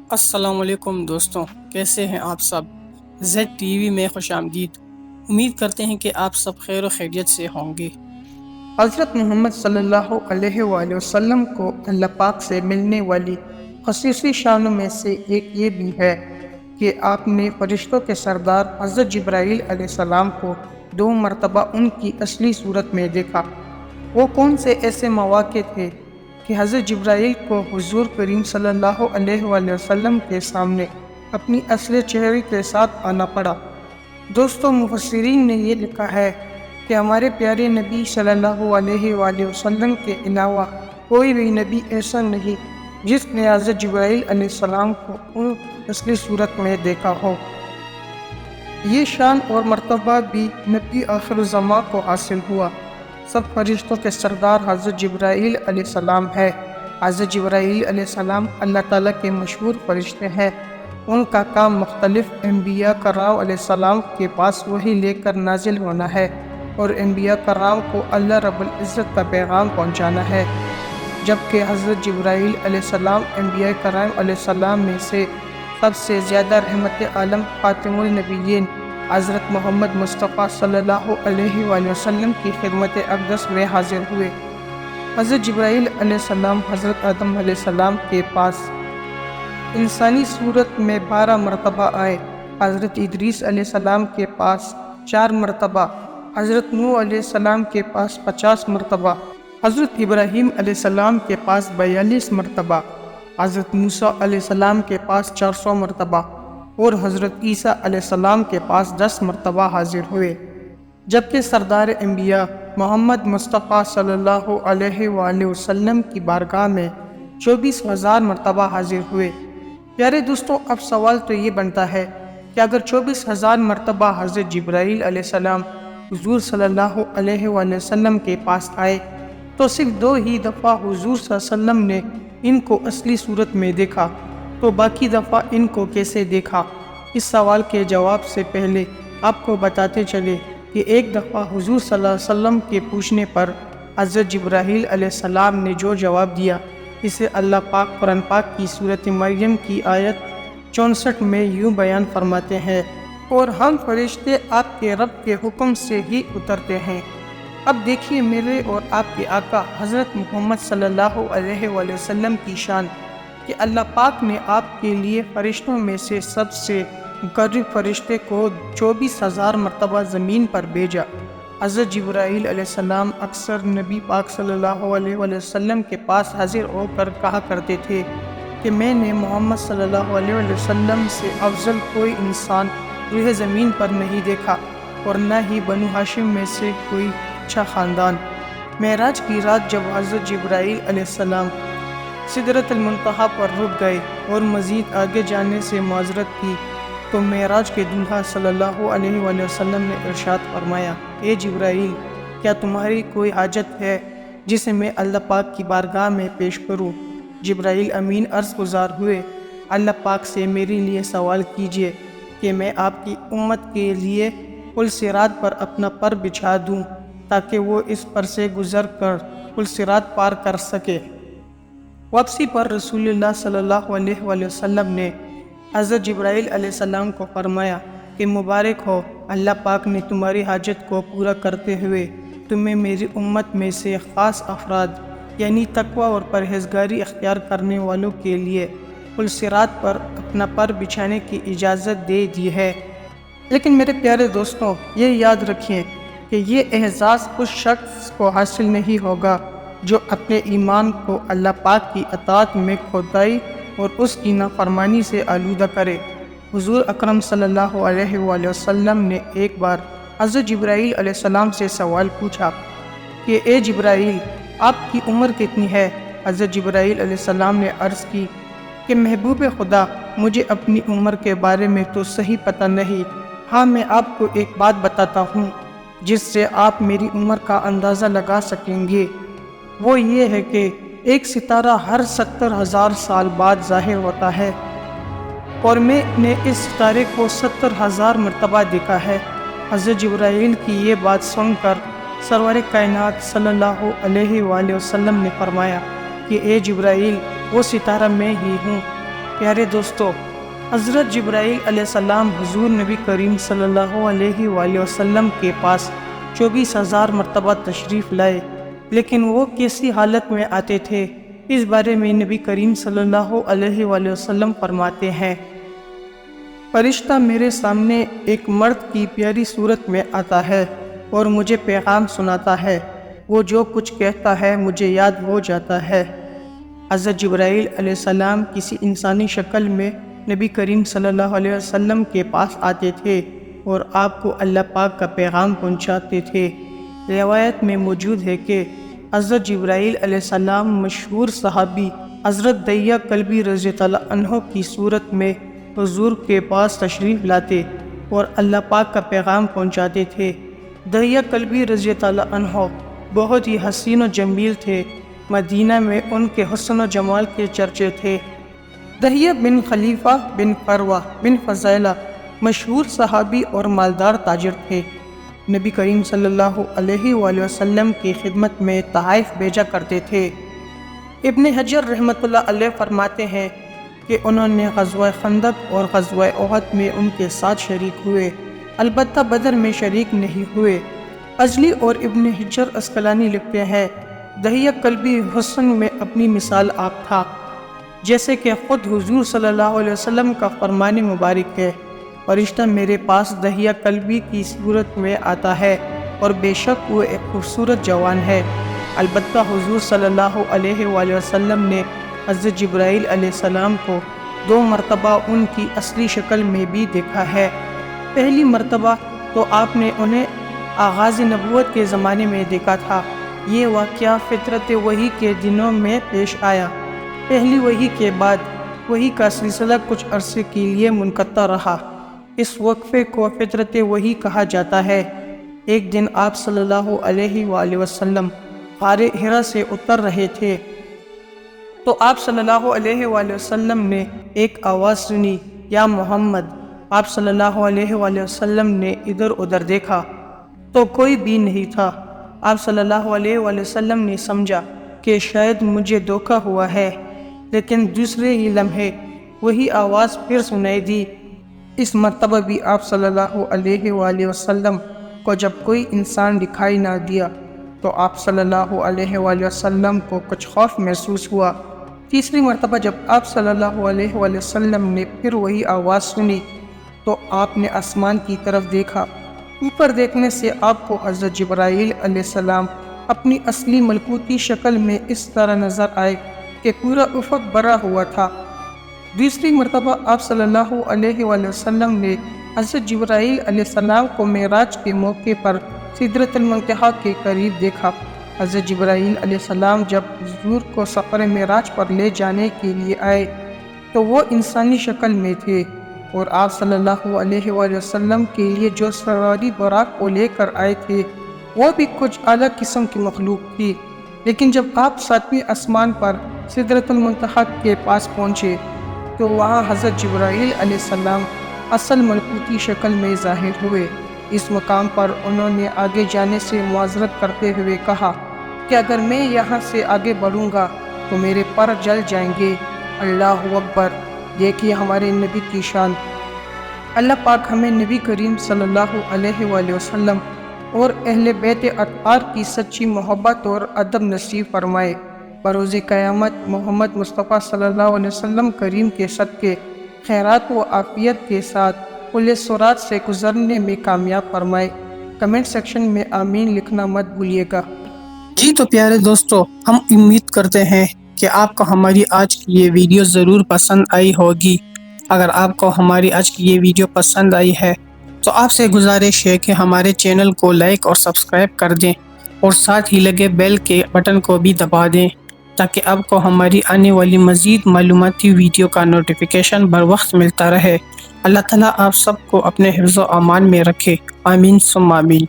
السلام علیکم دوستوں، کیسے ہیں آپ سب؟ زیڈ ٹی وی میں خوش آمدید۔ امید کرتے ہیں کہ آپ سب خیر و خیریت سے ہوں گے۔ حضرت محمد صلی اللہ علیہ وآلہ وسلم کو اللہ پاک سے ملنے والی خصوصی شانوں میں سے ایک یہ بھی ہے کہ آپ نے فرشتوں کے سردار حضرت جبرائیل علیہ السلام کو 2 مرتبہ ان کی اصلی صورت میں دیکھا۔ وہ کون سے ایسے مواقع تھے کہ حضرت جبرائیل کو حضور کریم صلی اللہ علیہ وآلہ وسلم کے سامنے اپنی اصل چہرے کے ساتھ آنا پڑا؟ دوستوں، مفسرین نے یہ لکھا ہے کہ ہمارے پیارے نبی صلی اللہ علیہ وآلہ وسلم کے علاوہ کوئی بھی نبی ایسا نہیں جس نے حضرت جبرائیل علیہ السلام کو ان اصلی صورت میں دیکھا ہو۔ یہ شان اور مرتبہ بھی نبی آخر الزماں کو حاصل ہوا۔ سب فرشتوں کے سردار حضرت جبرائیل علیہ السلام ہے۔ حضرت جبرائیل علیہ السلام اللہ تعالیٰ کے مشہور فرشتے ہیں۔ ان کا کام مختلف انبیاء کرام علیہ السلام کے پاس وحی لے کر نازل ہونا ہے اور انبیاء کرام کو اللہ رب العزت کا پیغام پہنچانا ہے، جبکہ حضرت جبرائیل علیہ السلام انبیاء کرام علیہ السلام میں سے سب سے زیادہ رحمت عالم خاتم النبیین حضرت محمد مصطفیٰ صلی اللہ علیہ وآلہ وسلم کی خدمت اقدس میں حاضر ہوئے۔ حضرت جبرائیل علیہ السلام حضرت آدم علیہ السلام کے پاس انسانی صورت میں 12 مرتبہ آئے، حضرت ادریس علیہ السلام کے پاس 4 مرتبہ، حضرت نوح علیہ السلام کے پاس 50 مرتبہ، حضرت ابراہیم علیہ السلام کے پاس 42 مرتبہ، حضرت موسیٰ علیہ السلام کے پاس 400 مرتبہ اور حضرت عیسیٰ علیہ السلام کے پاس 10 مرتبہ حاضر ہوئے، جبکہ سردار انبیاء محمد مصطفیٰ صلی اللہ علیہ وآلہ وسلم کی بارگاہ میں 24,000 مرتبہ حاضر ہوئے۔ پیارے دوستوں، اب سوال تو یہ بنتا ہے کہ اگر 24,000 مرتبہ حضرت جبرائیل علیہ السلام حضور صلی اللہ علیہ وآلہ وسلم کے پاس آئے تو صرف 2 ہی دفعہ حضور صلی اللہ علیہ وسلم نے ان کو اصلی صورت میں دیکھا، تو باقی دفعہ ان کو کیسے دیکھا؟ اس سوال کے جواب سے پہلے آپ کو بتاتے چلے کہ ایک دفعہ حضور صلی اللہ علیہ وسلم کے پوچھنے پر حضرت جبرائیل علیہ السلام نے جو جواب دیا، اسے اللہ پاک قرآن پاک کی سورۃ مریم کی آیت 64 میں یوں بیان فرماتے ہیں، اور ہم فرشتے آپ کے رب کے حکم سے ہی اترتے ہیں۔ اب دیکھیے میرے اور آپ کے آقا حضرت محمد صلی اللہ علیہ وآلہ وسلم کی شان کہ اللہ پاک نے آپ کے لیے فرشتوں میں سے سب سے مقرب فرشتے کو 24,000 مرتبہ زمین پر بھیجا۔ حضرت جبرائیل علیہ السلام اکثر نبی پاک صلی اللہ علیہ وآلہ وسلم کے پاس حاضر ہو کر کہا کرتے تھے کہ میں نے محمد صلی اللہ علیہ وآلہ وسلم سے افضل کوئی انسان روح زمین پر نہیں دیکھا اور نہ ہی بنو ہاشم میں سے کوئی اچھا خاندان۔ معراج کی رات جب حضرت جبرائیل علیہ السلام سدرۃ المنتہا پر رک گئے اور مزید آگے جانے سے معذرت کی، تو معراج کے دولہا صلی اللہ علیہ وآلہ وسلم نے ارشاد فرمایا، اے جبرائیل، کیا تمہاری کوئی حاجت ہے جسے میں اللہ پاک کی بارگاہ میں پیش کروں؟ جبرائیل امین عرض گزار ہوئے، اللہ پاک سے میرے لیے سوال کیجیے کہ میں آپ کی امت کے لیے پل صراط پر اپنا پر بچھا دوں تاکہ وہ اس پر سے گزر کر پل صراط پار کر سکے۔ واپسی پر رسول اللہ صلی اللہ علیہ وآلہ وسلم نے حضرت جبرائیل علیہ السلام کو فرمایا کہ مبارک ہو، اللہ پاک نے تمہاری حاجت کو پورا کرتے ہوئے تمہیں میری امت میں سے خاص افراد یعنی تقوی اور پرہیزگاری اختیار کرنے والوں کے لیے پل صراط پر اپنا پر بچھانے کی اجازت دے دی ہے۔ لیکن میرے پیارے دوستوں، یہ یاد رکھیں کہ یہ اعزاز اس شخص کو حاصل نہیں ہوگا جو اپنے ایمان کو اللہ پاک کی اطاعت میں کھوتائی اور اس کی نافرمانی سے آلودہ کرے۔ حضور اکرم صلی اللہ علیہ وآلہ وسلم نے ایک بار حضرت جبرائیل علیہ السلام سے سوال پوچھا کہ اے جبرائیل، آپ کی عمر کتنی ہے؟ حضرت جبرائیل علیہ السلام نے عرض کی کہ محبوب خدا، مجھے اپنی عمر کے بارے میں تو صحیح پتہ نہیں، ہاں میں آپ کو ایک بات بتاتا ہوں جس سے آپ میری عمر کا اندازہ لگا سکیں گے۔ وہ یہ ہے کہ ایک ستارہ ہر 70,000 سال بعد ظاہر ہوتا ہے، اور میں نے اس ستارے کو 70,000 مرتبہ دیکھا ہے۔ حضرت جبرائیل کی یہ بات سن کر سرور کائنات صلی اللہ علیہ وآلہ وسلم نے فرمایا کہ اے جبرائیل، وہ ستارہ میں ہی ہوں۔ پیارے دوستو، حضرت جبرائیل علیہ السلام حضور نبی کریم صلی اللہ علیہ وآلہ وسلم کے پاس 24,000 مرتبہ تشریف لائے، لیکن وہ کیسی حالت میں آتے تھے، اس بارے میں نبی کریم صلی اللہ علیہ وآلہ وسلم فرماتے ہیں، فرشتہ میرے سامنے ایک مرد کی پیاری صورت میں آتا ہے اور مجھے پیغام سناتا ہے، وہ جو کچھ کہتا ہے مجھے یاد ہو جاتا ہے۔ حضرت جبرائیل علیہ السلام کسی انسانی شکل میں نبی کریم صلی اللہ علیہ وسلم کے پاس آتے تھے اور آپ کو اللہ پاک کا پیغام پہنچاتے تھے۔ روایت میں موجود ہے کہ حضرت جبرائیل علیہ السلام مشہور صحابی حضرت دحیہ کلبی رضی اللہ عنہ کی صورت میں حضور کے پاس تشریف لاتے اور اللہ پاک کا پیغام پہنچاتے تھے۔ دحیہ کلبی رضی اللہ عنہ بہت ہی حسین و جمیل تھے، مدینہ میں ان کے حسن و جمال کے چرچے تھے۔ دحیہ بن خلیفہ بن فروہ بن فضیلہ مشہور صحابی اور مالدار تاجر تھے، نبی کریم صلی اللہ علیہ وآلہ وسلم کی خدمت میں تحائف بھیجا کرتے تھے۔ ابن حجر رحمۃ اللہ علیہ فرماتے ہیں کہ انہوں نے غزوہ خندق اور غزوہ احد میں ان کے ساتھ شریک ہوئے، البتہ بدر میں شریک نہیں ہوئے۔ ازلی اور ابن حجر اسقلانی لکھتے ہیں، دحیہ کلبی حسن میں اپنی مثال آپ تھا، جیسے کہ خود حضور صلی اللہ علیہ وسلم کا فرمان مبارک ہے، فرشتہ میرے پاس دحیہ کلبی کی صورت میں آتا ہے اور بے شک وہ ایک خوبصورت جوان ہے۔ البتہ حضور صلی اللہ علیہ وآلہ وسلم نے حضرت جبرائیل علیہ السلام کو 2 مرتبہ ان کی اصلی شکل میں بھی دیکھا ہے۔ پہلی مرتبہ تو آپ نے انہیں آغاز نبوت کے زمانے میں دیکھا تھا۔ یہ واقعہ فطرت وحی کے دنوں میں پیش آیا۔ پہلی وحی کے بعد وحی کا سلسلہ کچھ عرصے کے لیے منقطع رہا، اس وقفے کو فطرت وحی کہا جاتا ہے۔ ایک دن آپ صلی اللہ علیہ وآلہ وسلم غار حرا سے اتر رہے تھے تو آپ صلی اللہ علیہ وآلہ وسلم نے ایک آواز سنی، یا محمد۔ آپ صلی اللہ علیہ وآلہ وسلم نے ادھر ادھر دیکھا تو کوئی بھی نہیں تھا۔ آپ صلی اللہ علیہ وآلہ وسلم نے سمجھا کہ شاید مجھے دھوکہ ہوا ہے، لیکن دوسرے ہی لمحے وہی آواز پھر سنائی دی۔ اس مرتبہ بھی آپ صلی اللہ علیہ وآلہ وسلم کو جب کوئی انسان دکھائی نہ دیا تو آپ صلی اللہ علیہ وآلہ وسلم کو کچھ خوف محسوس ہوا۔ تیسری مرتبہ جب آپ صلی اللہ علیہ وآلہ وسلم نے پھر وہی آواز سنی تو آپ نے آسمان کی طرف دیکھا۔ اوپر دیکھنے سے آپ کو حضرت جبرائیل علیہ السلام اپنی اصلی ملکوتی شکل میں اس طرح نظر آئے کہ پورا افق بھرا ہوا تھا۔ دوسری مرتبہ آپ صلی اللہ علیہ وآلہ وسلم نے حضرت جبرائیل علیہ السلام کو معراج کے موقع پر سدرۃ المنتہا کے قریب دیکھا۔ حضرت جبرائیل علیہ السلام جب حضور کو سفر معراج پر لے جانے کے لیے آئے تو وہ انسانی شکل میں تھے، اور آپ صلی اللہ علیہ وآلہ وسلم کے لیے جو سواری براق کو لے کر آئے تھے وہ بھی کچھ اعلیٰ قسم کی مخلوق تھی۔ لیکن جب آپ 7ویں آسمان پر سدرۃ المنتہا کے پاس پہنچے تو وہاں حضرت جبرائیل علیہ السلام اصل ملکوتی شکل میں ظاہر ہوئے۔ اس مقام پر انہوں نے آگے جانے سے معذرت کرتے ہوئے کہا کہ اگر میں یہاں سے آگے بڑھوں گا تو میرے پر جل جائیں گے۔ اللہ اکبر! دیکھیے ہمارے نبی کی شان۔ اللہ پاک ہمیں نبی کریم صلی اللہ علیہ وآلہ وسلم اور اہل بیت اطہار کی سچی محبت اور ادب نصیب فرمائے۔ بروز قیامت محمد مصطفیٰ صلی اللہ علیہ وسلم کریم کے صدقے خیرات و عافیت کے ساتھ پل صراط سے گزرنے میں کامیاب فرمائے۔ کمنٹ سیکشن میں آمین لکھنا مت بھولیے گا۔ جی تو پیارے دوستو، ہم امید کرتے ہیں کہ آپ کو ہماری آج کی یہ ویڈیو ضرور پسند آئی ہوگی۔ اگر آپ کو ہماری آج کی یہ ویڈیو پسند آئی ہے تو آپ سے گزارش ہے کہ ہمارے چینل کو لائک اور سبسکرائب کر دیں اور ساتھ ہی لگے بیل کے بٹن کو بھی دبا دیں تاکہ آپ کو ہماری آنے والی مزید معلوماتی ویڈیو کا نوٹیفیکیشن بر وقت ملتا رہے۔ اللہ تعالیٰ آپ سب کو اپنے حفظ و امان میں رکھے، آمین ثم آمین۔